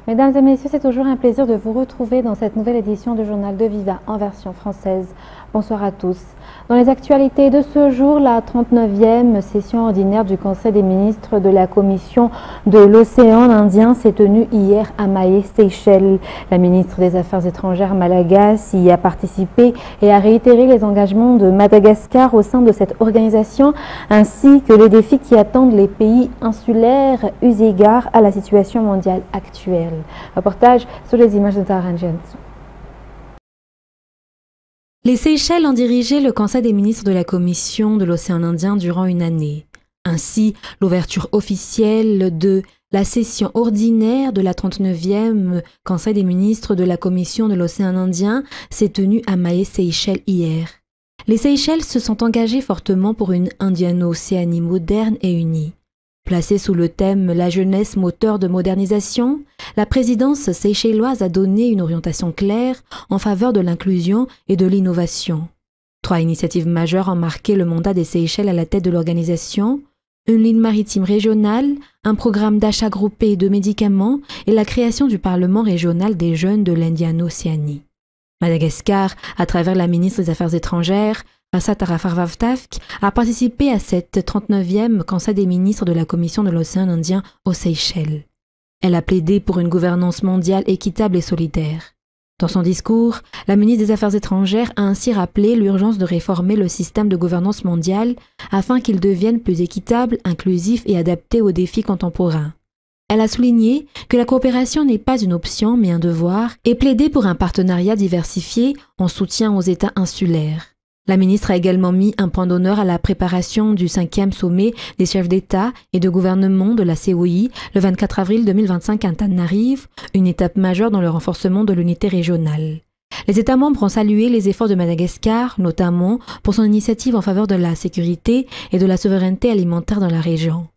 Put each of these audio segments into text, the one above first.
Mesdames et messieurs, c'est toujours un plaisir de vous retrouver dans cette nouvelle édition du Journal de Viva en version française. Bonsoir à tous. Dans les actualités de ce jour, la 39e session ordinaire du Conseil des ministres de la Commission de l'Océan Indien s'est tenue hier à Mahé, Seychelles. La ministre des Affaires étrangères malagasy y a participé et a réitéré les engagements de Madagascar au sein de cette organisation, ainsi que les défis qui attendent les pays insulaires eu égard à la situation mondiale actuelle. Reportage sur les images de Taran Jensen. Les Seychelles ont dirigé le Conseil des ministres de la Commission de l'Océan Indien durant une année. Ainsi, l'ouverture officielle de la session ordinaire de la 39e Conseil des ministres de la Commission de l'Océan Indien s'est tenue à Mahé, Seychelles hier. Les Seychelles se sont engagés fortement pour une Indiano-Océanie moderne et unie. Placée sous le thème « La jeunesse moteur de modernisation », la présidence seychelloise a donné une orientation claire en faveur de l'inclusion et de l'innovation. 3 initiatives majeures ont marqué le mandat des Seychelles à la tête de l'organisation: une ligne maritime régionale, un programme d'achat groupé de médicaments et la création du Parlement régional des jeunes de l'Indiano-Océanie. Madagascar, à travers la ministre des Affaires étrangères, Rasa Tarafarvavtafk, a participé à cette 39e Conseil des ministres de la Commission de l'Océan Indien aux Seychelles. Elle a plaidé pour une gouvernance mondiale équitable et solidaire. Dans son discours, la ministre des Affaires étrangères a ainsi rappelé l'urgence de réformer le système de gouvernance mondiale afin qu'il devienne plus équitable, inclusif et adapté aux défis contemporains. Elle a souligné que la coopération n'est pas une option mais un devoir et plaidé pour un partenariat diversifié en soutien aux États insulaires. La ministre a également mis un point d'honneur à la préparation du 5e sommet des chefs d'État et de gouvernement de la COI le 24 avril 2025 à Antananarive, une étape majeure dans le renforcement de l'unité régionale. Les États membres ont salué les efforts de Madagascar, notamment pour son initiative en faveur de la sécurité et de la souveraineté alimentaire dans la région.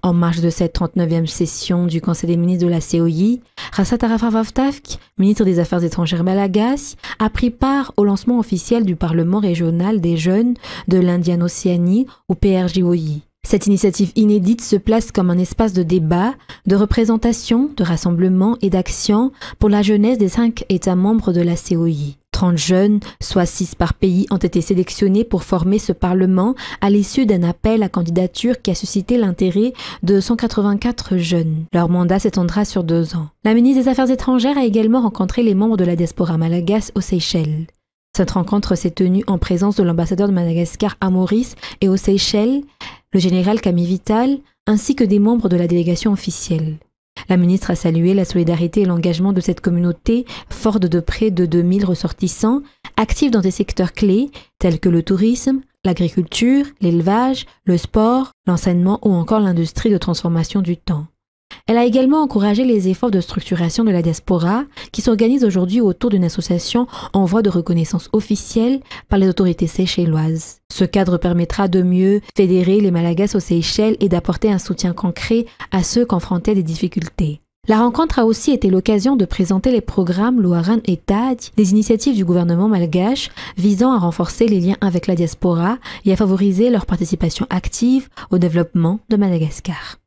En marge de cette 39e session du Conseil des ministres de la COI, Rasa Tarafarvavtafk, ministre des Affaires étrangères malagasy, a pris part au lancement officiel du Parlement régional des jeunes de l'Indiano-Océanie ou PRJOI. Cette initiative inédite se place comme un espace de débat, de représentation, de rassemblement et d'action pour la jeunesse des 5 États membres de la COI. 30 jeunes, soit 6 par pays, ont été sélectionnés pour former ce Parlement à l'issue d'un appel à candidature qui a suscité l'intérêt de 184 jeunes. Leur mandat s'étendra sur 2 ans. La ministre des Affaires étrangères a également rencontré les membres de la diaspora malagasy aux Seychelles. Cette rencontre s'est tenue en présence de l'ambassadeur de Madagascar à Maurice et aux Seychelles, le général Camille Vital, ainsi que des membres de la délégation officielle. La ministre a salué la solidarité et l'engagement de cette communauté, forte de près de 2000 ressortissants, actifs dans des secteurs clés tels que le tourisme, l'agriculture, l'élevage, le sport, l'enseignement ou encore l'industrie de transformation du temps. Elle a également encouragé les efforts de structuration de la diaspora qui s'organisent aujourd'hui autour d'une association en voie de reconnaissance officielle par les autorités seychelloises. Ce cadre permettra de mieux fédérer les Malagasy aux Seychelles et d'apporter un soutien concret à ceux confrontés à des difficultés. La rencontre a aussi été l'occasion de présenter les programmes Luaran et TAD, des initiatives du gouvernement malgache visant à renforcer les liens avec la diaspora et à favoriser leur participation active au développement de Madagascar.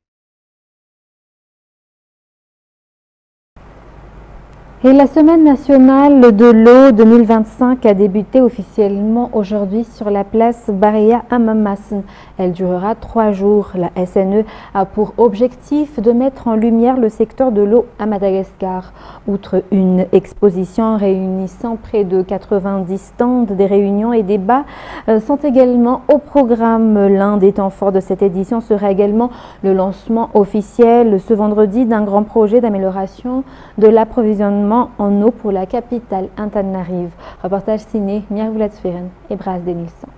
Et la semaine nationale de l'eau 2025 a débuté officiellement aujourd'hui sur la place Baréa à Mamassen. Elle durera 3 jours. La SNE a pour objectif de mettre en lumière le secteur de l'eau à Madagascar. Outre une exposition réunissant près de 90 stands, des réunions et débats sont également au programme. L'un des temps forts de cette édition sera également le lancement officiel ce vendredi d'un grand projet d'amélioration de l'approvisionnement en eau pour la capitale Antananarive. Reportage signé Miervulat Sferen et Bras Denilson.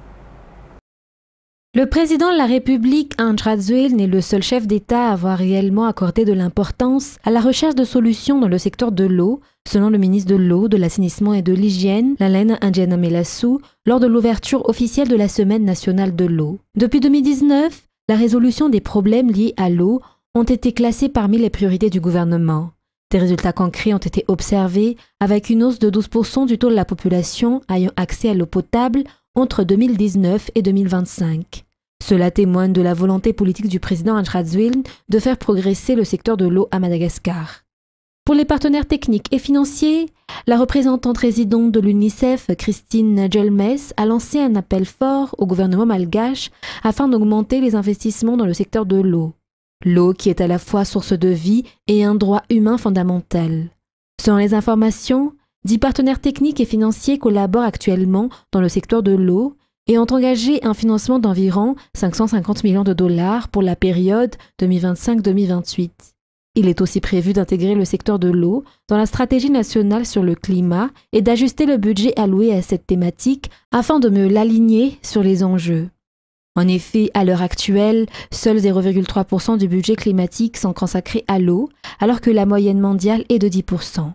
Le président de la République, Andry Rajoelina, n'est le seul chef d'État à avoir réellement accordé de l'importance à la recherche de solutions dans le secteur de l'eau, selon le ministre de l'Eau, de l'Assainissement et de l'Hygiène, Lalena Andjana-Melassou, lors de l'ouverture officielle de la Semaine nationale de l'eau. Depuis 2019, la résolution des problèmes liés à l'eau ont été classés parmi les priorités du gouvernement. Des résultats concrets ont été observés avec une hausse de 12% du taux de la population ayant accès à l'eau potable entre 2019 et 2025. Cela témoigne de la volonté politique du président Andry Rajoelina de faire progresser le secteur de l'eau à Madagascar. Pour les partenaires techniques et financiers, la représentante résidente de l'UNICEF, Christine Djelmes, a lancé un appel fort au gouvernement malgache afin d'augmenter les investissements dans le secteur de l'eau. L'eau qui est à la fois source de vie et un droit humain fondamental. Selon les informations, 10 partenaires techniques et financiers collaborent actuellement dans le secteur de l'eau et ont engagé un financement d'environ 550 millions de dollars pour la période 2025-2028. Il est aussi prévu d'intégrer le secteur de l'eau dans la stratégie nationale sur le climat et d'ajuster le budget alloué à cette thématique afin de mieux l'aligner sur les enjeux. En effet, à l'heure actuelle, seuls 0,3% du budget climatique sont consacrés à l'eau, alors que la moyenne mondiale est de 10%.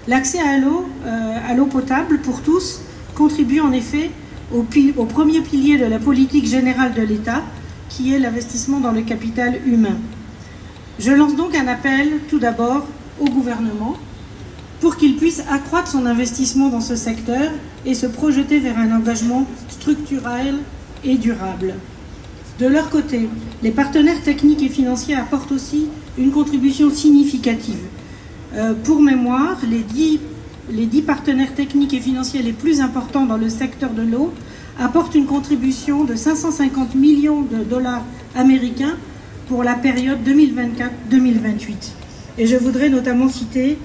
L'accès à l'eau potable pour tous, contribue en effet au premier pilier de la politique générale de l'État, qui est l'investissement dans le capital humain. Je lance donc un appel tout d'abord au gouvernement pour qu'il puisse accroître son investissement dans ce secteur et se projeter vers un engagement structurel et durable. De leur côté, les partenaires techniques et financiers apportent aussi une contribution significative. Pour mémoire, les 10 partenaires techniques et financiers les plus importants dans le secteur de l'eau apportent une contribution de 550 millions de dollars américains pour la période 2024-2028. Et je voudrais notamment citer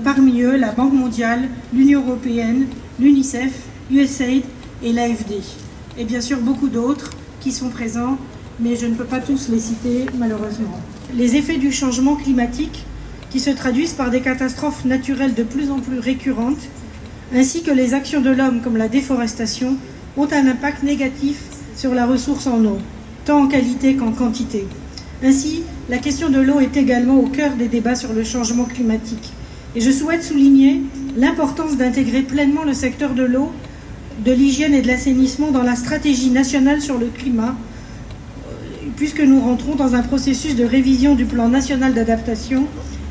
parmi eux la Banque mondiale, l'Union européenne, l'UNICEF, USAID et l'AFD. Et bien sûr beaucoup d'autres qui sont présents, mais je ne peux pas tous les citer malheureusement. Les effets du changement climatique qui se traduisent par des catastrophes naturelles de plus en plus récurrentes, ainsi que les actions de l'homme comme la déforestation, ont un impact négatif sur la ressource en eau, tant en qualité qu'en quantité. Ainsi, la question de l'eau est également au cœur des débats sur le changement climatique. Et je souhaite souligner l'importance d'intégrer pleinement le secteur de l'eau, de l'hygiène et de l'assainissement dans la stratégie nationale sur le climat, puisque nous rentrons dans un processus de révision du plan national d'adaptation,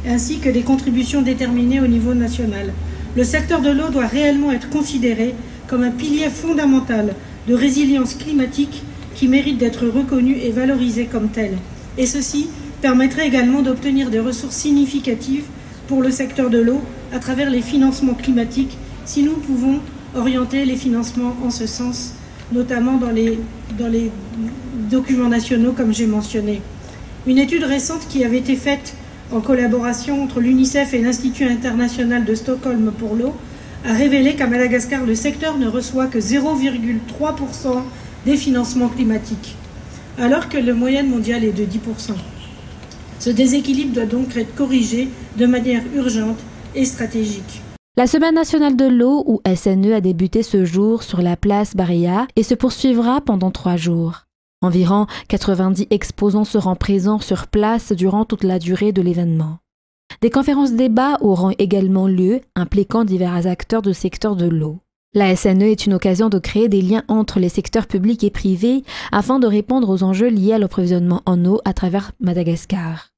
ainsi que des contributions déterminées au niveau national. Le secteur de l'eau doit réellement être considéré comme un pilier fondamental de résilience climatique qui mérite d'être reconnu et valorisé comme tel. Et ceci permettrait également d'obtenir des ressources significatives pour le secteur de l'eau à travers les financements climatiques, si nous pouvons orienter les financements en ce sens, notamment dans les documents nationaux comme j'ai mentionné. Une étude récente qui avait été faite en collaboration entre l'UNICEF et l'Institut international de Stockholm pour l'eau a révélé qu'à Madagascar, le secteur ne reçoit que 0,3% des financements climatiques, alors que la moyenne mondiale est de 10%. Ce déséquilibre doit donc être corrigé de manière urgente et stratégique. La Semaine nationale de l'eau, ou SNE, a débuté ce jour sur la place Baréa et se poursuivra pendant 3 jours. Environ 90 exposants seront présents sur place durant toute la durée de l'événement. Des conférences-débats auront également lieu, impliquant divers acteurs du secteur de l'eau. La SNE est une occasion de créer des liens entre les secteurs publics et privés afin de répondre aux enjeux liés à l'approvisionnement en eau à travers Madagascar.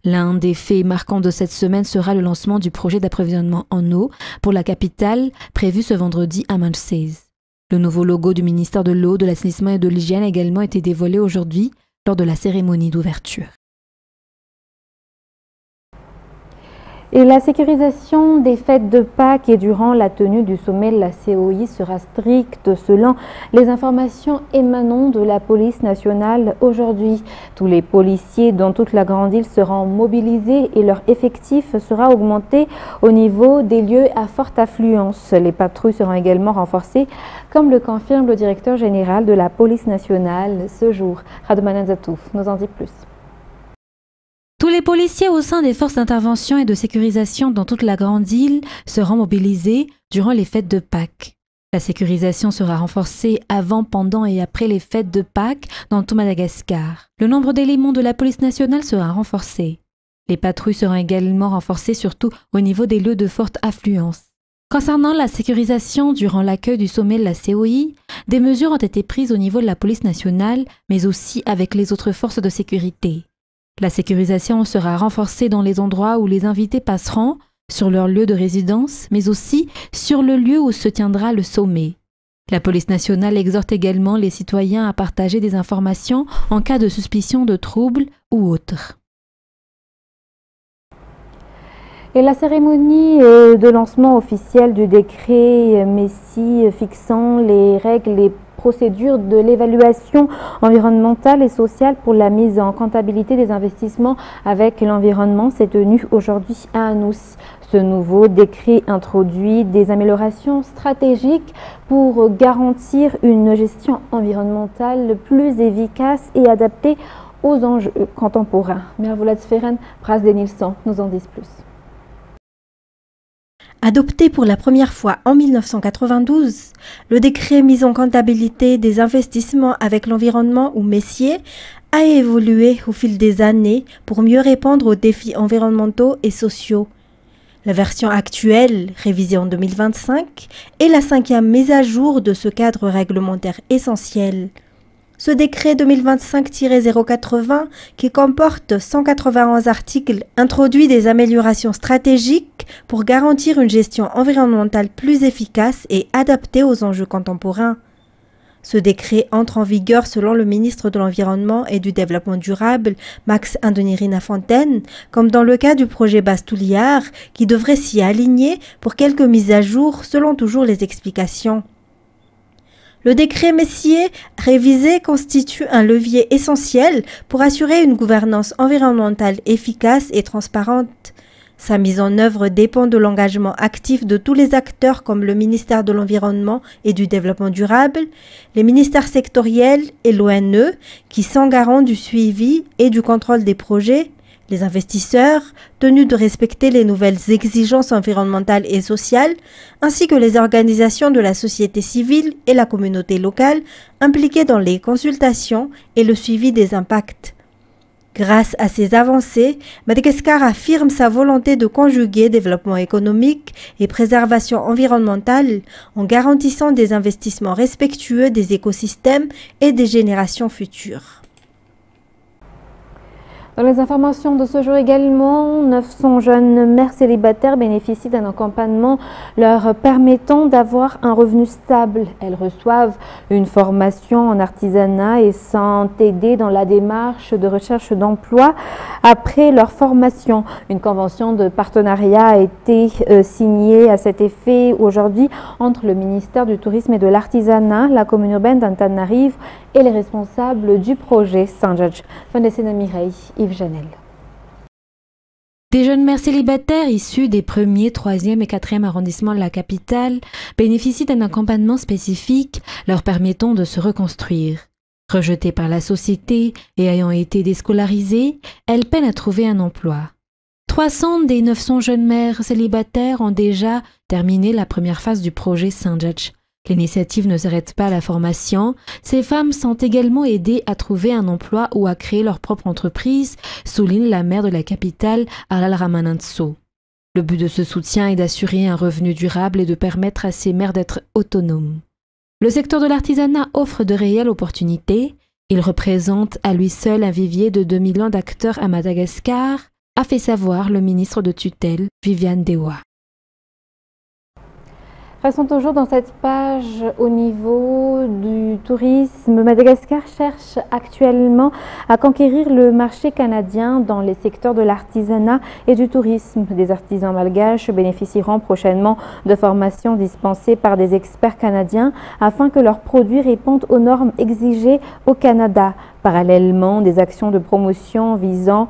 L'un des faits marquants de cette semaine sera le lancement du projet d'approvisionnement en eau pour la capitale, prévu ce vendredi à Manchester. Le nouveau logo du ministère de l'Eau, de l'Assainissement et de l'Hygiène a également été dévoilé aujourd'hui lors de la cérémonie d'ouverture. Et la sécurisation des fêtes de Pâques et durant la tenue du sommet de la COI sera stricte selon les informations émanant de la police nationale aujourd'hui. Tous les policiers dans toute la grande île seront mobilisés et leur effectif sera augmenté au niveau des lieux à forte affluence. Les patrouilles seront également renforcées, comme le confirme le directeur général de la police nationale ce jour. Radoumanan Zatouf nous en dit plus. Tous les policiers au sein des forces d'intervention et de sécurisation dans toute la grande île seront mobilisés durant les fêtes de Pâques. La sécurisation sera renforcée avant, pendant et après les fêtes de Pâques dans tout Madagascar. Le nombre d'éléments de la police nationale sera renforcé. Les patrouilles seront également renforcées surtout au niveau des lieux de forte affluence. Concernant la sécurisation durant l'accueil du sommet de la COI, des mesures ont été prises au niveau de la police nationale, mais aussi avec les autres forces de sécurité. La sécurisation sera renforcée dans les endroits où les invités passeront, sur leur lieu de résidence, mais aussi sur le lieu où se tiendra le sommet. La police nationale exhorte également les citoyens à partager des informations en cas de suspicion de troubles ou autres. Et la cérémonie de lancement officiel du décret Messi fixant les règles et procédures de l'évaluation environnementale et sociale pour la mise en comptabilité des investissements avec l'environnement s'est tenue aujourd'hui à Anoussi. Ce nouveau décret introduit des améliorations stratégiques pour garantir une gestion environnementale plus efficace et adaptée aux enjeux contemporains. Mirvolat Sferen, Pras Denilson nous en disent plus. Adopté pour la première fois en 1992, le décret mise en comptabilité des investissements avec l'environnement ou Messier a évolué au fil des années pour mieux répondre aux défis environnementaux et sociaux. La version actuelle, révisée en 2025, est la 5e mise à jour de ce cadre réglementaire essentiel. Ce décret 2025-080, qui comporte 191 articles, introduit des améliorations stratégiques pour garantir une gestion environnementale plus efficace et adaptée aux enjeux contemporains. Ce décret entre en vigueur selon le ministre de l'Environnement et du Développement durable, Max Andonirina Fontaine, comme dans le cas du projet Bastouliard, qui devrait s'y aligner pour quelques mises à jour selon toujours les explications. Le décret Messier révisé constitue un levier essentiel pour assurer une gouvernance environnementale efficace et transparente. Sa mise en œuvre dépend de l'engagement actif de tous les acteurs comme le ministère de l'Environnement et du Développement durable, les ministères sectoriels et l'ONE qui sont garants du suivi et du contrôle des projets, les investisseurs tenus de respecter les nouvelles exigences environnementales et sociales, ainsi que les organisations de la société civile et la communauté locale impliquées dans les consultations et le suivi des impacts. Grâce à ces avancées, Madagascar affirme sa volonté de conjuguer développement économique et préservation environnementale en garantissant des investissements respectueux des écosystèmes et des générations futures. Dans les informations de ce jour également, 900 jeunes mères célibataires bénéficient d'un accompagnement leur permettant d'avoir un revenu stable. Elles reçoivent une formation en artisanat et sont aidées dans la démarche de recherche d'emploi après leur formation. Une convention de partenariat a été signée à cet effet aujourd'hui entre le ministère du Tourisme et de l'Artisanat, la commune urbaine d'Antananarivo et les responsables du projet Saint-Georges. Yves Janel. Des jeunes mères célibataires issues des 1er, 3e et 4e arrondissements de la capitale bénéficient d'un accompagnement spécifique leur permettant de se reconstruire. Rejetées par la société et ayant été déscolarisées, elles peinent à trouver un emploi. 300 des 900 jeunes mères célibataires ont déjà terminé la première phase du projet Saint-Georges. L'initiative ne s'arrête pas à la formation. Ces femmes sont également aidées à trouver un emploi ou à créer leur propre entreprise, souligne la maire de la capitale, Arlal Ramanantso. Le but de ce soutien est d'assurer un revenu durable et de permettre à ces mères d'être autonomes. Le secteur de l'artisanat offre de réelles opportunités. Il représente à lui seul un vivier de 2 millions d'acteurs à Madagascar, a fait savoir le ministre de tutelle, Viviane Dewa. Restons toujours dans cette page au niveau du tourisme. Madagascar cherche actuellement à conquérir le marché canadien dans les secteurs de l'artisanat et du tourisme. Des artisans malgaches bénéficieront prochainement de formations dispensées par des experts canadiens afin que leurs produits répondent aux normes exigées au Canada. Parallèlement, des actions de promotion viseront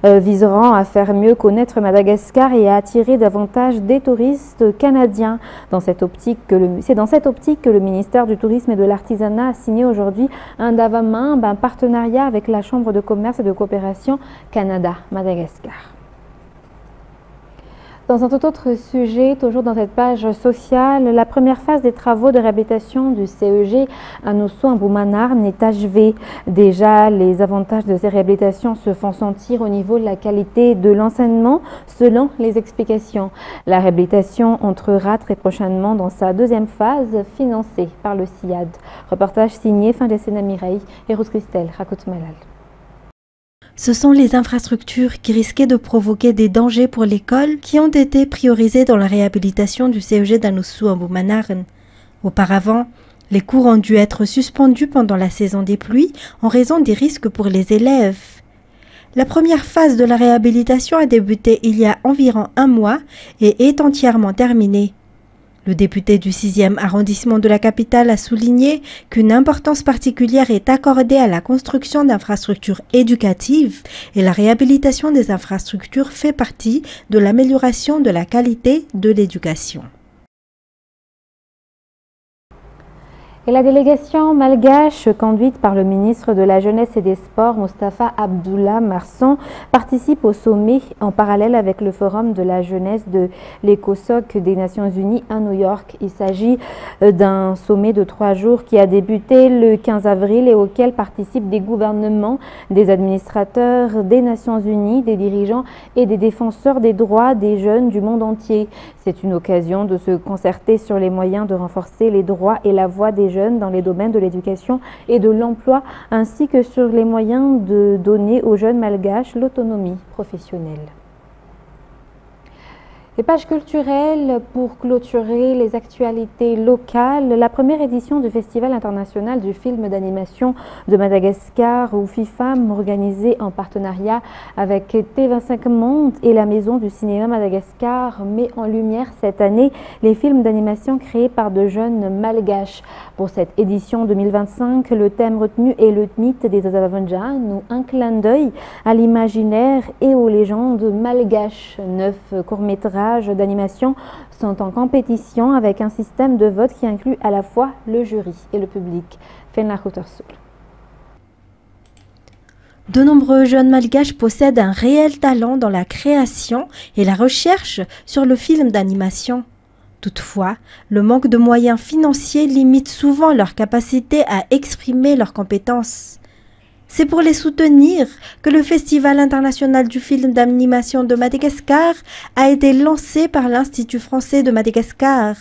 à faire mieux connaître Madagascar et à attirer davantage des touristes canadiens. C'est dans cette optique que le ministère du Tourisme et de l'Artisanat a signé aujourd'hui un partenariat avec la Chambre de commerce et de coopération Canada-Madagascar. Dans un tout autre sujet, toujours dans cette page sociale, la première phase des travaux de réhabilitation du CEG Anousou-Amboumanarn est achevée. Déjà, les avantages de ces réhabilitations se font sentir au niveau de la qualité de l'enseignement, selon les explications. La réhabilitation entrera très prochainement dans sa deuxième phase, financée par le CIAD. Reportage signé Findessena Mireille et Rose Christelle Rakut-Malal. Ce sont les infrastructures qui risquaient de provoquer des dangers pour l'école qui ont été priorisées dans la réhabilitation du CEG d'Anousou-Amboumanarn. Auparavant, les cours ont dû être suspendus pendant la saison des pluies en raison des risques pour les élèves. La première phase de la réhabilitation a débuté il y a environ 1 mois et est entièrement terminée. Le député du 6e arrondissement de la capitale a souligné qu'une importance particulière est accordée à la construction d'infrastructures éducatives et la réhabilitation des infrastructures fait partie de l'amélioration de la qualité de l'éducation. Et la délégation malgache, conduite par le ministre de la Jeunesse et des Sports, Moustapha Abdullah Marson, participe au sommet en parallèle avec le Forum de la jeunesse de l'ECOSOC des Nations Unies à New York. Il s'agit d'un sommet de 3 jours qui a débuté le 15 avril et auquel participent des gouvernements, des administrateurs des Nations Unies, des dirigeants et des défenseurs des droits des jeunes du monde entier. C'est une occasion de se concerter sur les moyens de renforcer les droits et la voix des jeunes dans les domaines de l'éducation et de l'emploi, ainsi que sur les moyens de donner aux jeunes malgaches l'autonomie professionnelle. Les pages culturelles pour clôturer les actualités locales. La première édition du Festival international du film d'animation de Madagascar ou FIFAM, organisée en partenariat avec T25 Monde et la Maison du cinéma Madagascar, met en lumière cette année les films d'animation créés par de jeunes malgaches. Pour cette édition 2025, le thème retenu est le mythe des Azavanjan, ou un clin d'œil à l'imaginaire et aux légendes malgaches. 9 courts-métrages d'animation sont en compétition avec un système de vote qui inclut à la fois le jury et le public. De nombreux jeunes malgaches possèdent un réel talent dans la création et la recherche sur le film d'animation. Toutefois, le manque de moyens financiers limite souvent leur capacité à exprimer leurs compétences. C'est pour les soutenir que le Festival international du film d'animation de Madagascar a été lancé par l'Institut français de Madagascar.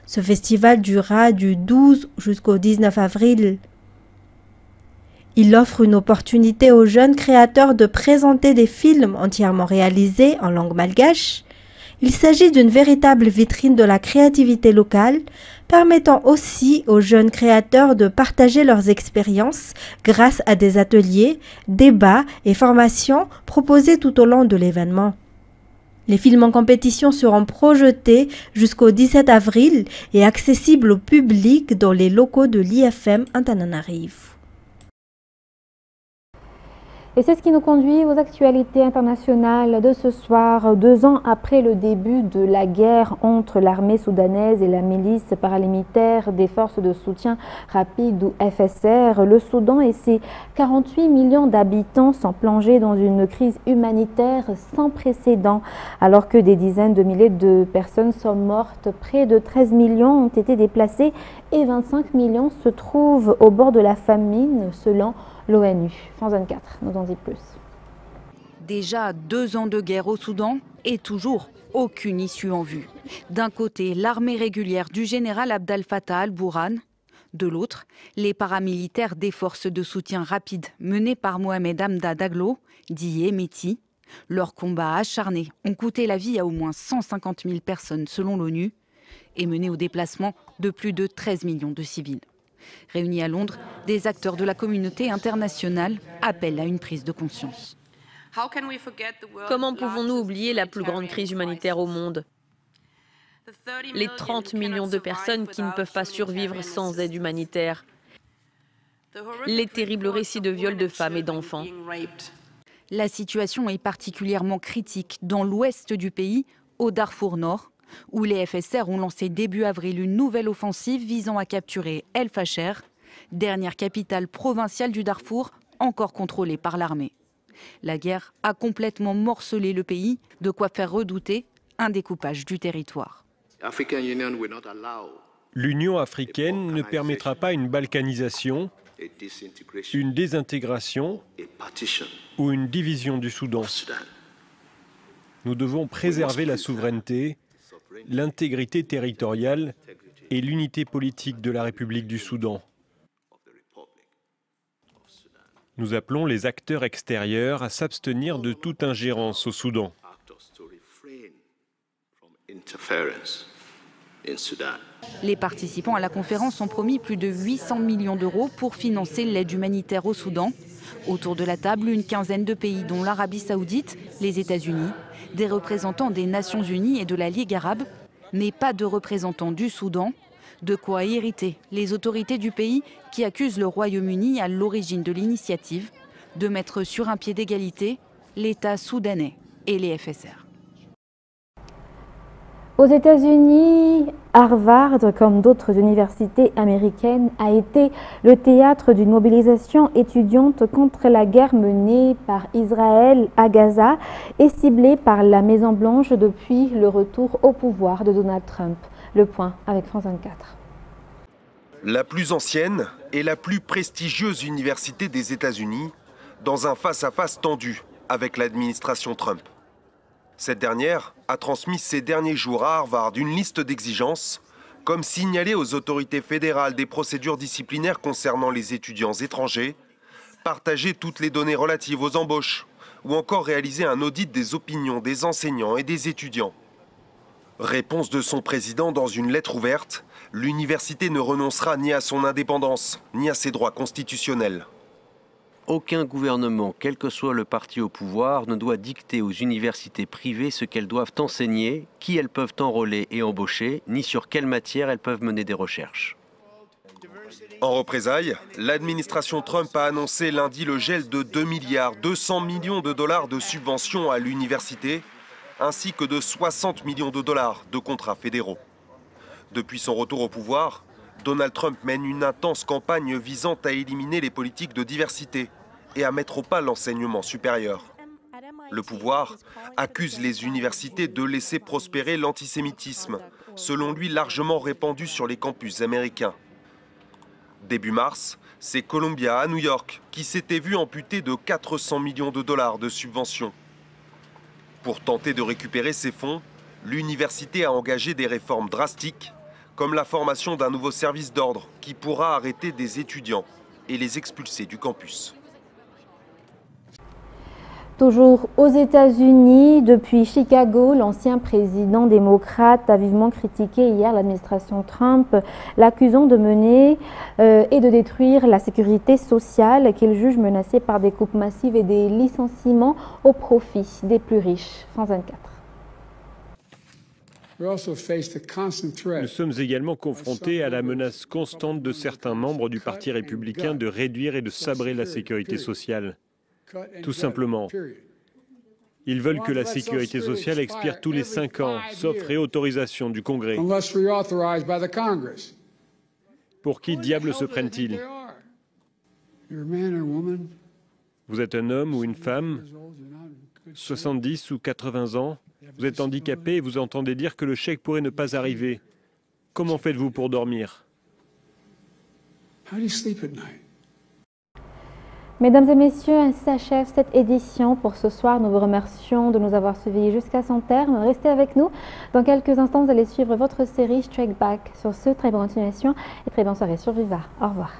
Ce festival durera du 12 jusqu'au 19 avril. Il offre une opportunité aux jeunes créateurs de présenter des films entièrement réalisés en langue malgache. Il s'agit d'une véritable vitrine de la créativité locale, permettant aussi aux jeunes créateurs de partager leurs expériences grâce à des ateliers, débats et formations proposés tout au long de l'événement. Les films en compétition seront projetés jusqu'au 17 avril et accessibles au public dans les locaux de l'IFM Antananarivo. Et c'est ce qui nous conduit aux actualités internationales de ce soir. 2 ans après le début de la guerre entre l'armée soudanaise et la milice paramilitaire des forces de soutien rapide ou FSR, le Soudan et ses 48 millions d'habitants sont plongés dans une crise humanitaire sans précédent. Alors que des dizaines de milliers de personnes sont mortes, près de 13 millions ont été déplacés et 25 millions se trouvent au bord de la famine selon l'ONU. France 24 nous en dit plus. Déjà 2 ans de guerre au Soudan et toujours aucune issue en vue. D'un côté, l'armée régulière du général Abdel Fattah al-Burhan. De l'autre, les paramilitaires des forces de soutien rapide menées par Mohamed Hamda Daglo, dit Hemeti. Leurs combats acharnés ont coûté la vie à au moins 150 000 personnes selon l'ONU et mené au déplacement de plus de 13 millions de civils. Réunis à Londres, des acteurs de la communauté internationale appellent à une prise de conscience. Comment pouvons-nous oublier la plus grande crise humanitaire au monde? Les 30 millions de personnes qui ne peuvent pas survivre sans aide humanitaire. Les terribles récits de viols de femmes et d'enfants. La situation est particulièrement critique dans l'ouest du pays, au Darfour Nord, où les FSR ont lancé début avril une nouvelle offensive visant à capturer El Fasher, dernière capitale provinciale du Darfour, encore contrôlée par l'armée. La guerre a complètement morcelé le pays, de quoi faire redouter un découpage du territoire. L'Union africaine ne permettra pas une balkanisation, une désintégration ou une division du Soudan. Nous devons préserver la souveraineté, l'intégrité territoriale et l'unité politique de la République du Soudan. Nous appelons les acteurs extérieurs à s'abstenir de toute ingérence au Soudan. Les participants à la conférence ont promis plus de 800 millions d'euros pour financer l'aide humanitaire au Soudan, Autour de la table, une quinzaine de pays dont l'Arabie saoudite, les États-Unis, des représentants des Nations unies et de la Ligue arabe, mais pas de représentants du Soudan. De quoi irriter les autorités du pays qui accusent le Royaume-Uni, à l'origine de l'initiative, de mettre sur un pied d'égalité l'État soudanais et les FSR. Aux États-Unis, Harvard, comme d'autres universités américaines, a été le théâtre d'une mobilisation étudiante contre la guerre menée par Israël à Gaza et ciblée par la Maison-Blanche depuis le retour au pouvoir de Donald Trump. Le point avec France 24. La plus ancienne et la plus prestigieuse université des États-Unis, dans un face-à-face tendu avec l'administration Trump. Cette dernière a transmis ces derniers jours à Harvard une liste d'exigences, comme signaler aux autorités fédérales des procédures disciplinaires concernant les étudiants étrangers, partager toutes les données relatives aux embauches, ou encore réaliser un audit des opinions des enseignants et des étudiants. Réponse de son président dans une lettre ouverte, l'université ne renoncera ni à son indépendance, ni à ses droits constitutionnels. Aucun gouvernement, quel que soit le parti au pouvoir, ne doit dicter aux universités privées ce qu'elles doivent enseigner, qui elles peuvent enrôler et embaucher, ni sur quelle matière elles peuvent mener des recherches. En représailles, l'administration Trump a annoncé lundi le gel de 2,2 milliards de dollars de subventions à l'université, ainsi que de 60 millions de dollars de contrats fédéraux. Depuis son retour au pouvoir, Donald Trump mène une intense campagne visant à éliminer les politiques de diversité et à mettre au pas l'enseignement supérieur. Le pouvoir accuse les universités de laisser prospérer l'antisémitisme, selon lui largement répandu sur les campus américains. Début mars, c'est Columbia à New York qui s'était vu amputer de 400 millions de dollars de subventions. Pour tenter de récupérer ces fonds, l'université a engagé des réformes drastiques, comme la formation d'un nouveau service d'ordre qui pourra arrêter des étudiants et les expulser du campus. Toujours aux États-Unis, depuis Chicago, l'ancien président démocrate a vivement critiqué hier l'administration Trump, l'accusant de mener et de détruire la sécurité sociale qu'il juge menacée par des coupes massives et des licenciements au profit des plus riches. France 24. Nous sommes également confrontés à la menace constante de certains membres du Parti républicain de réduire et de sabrer la sécurité sociale. Tout simplement. Ils veulent que la sécurité sociale expire tous les 5 ans, sauf réautorisation du Congrès. Pour qui diable se prennent-ils? Vous êtes un homme ou une femme, 70 ou 80 ans, vous êtes handicapé et vous entendez dire que le chèque pourrait ne pas arriver. Comment faites-vous pour dormir? Mesdames et messieurs, ainsi s'achève cette édition pour ce soir. Nous vous remercions de nous avoir suivis jusqu'à son terme. Restez avec nous. Dans quelques instants, vous allez suivre votre série Strike Back. Sur ce, très bonne continuation et très bonne soirée sur Viva. Au revoir.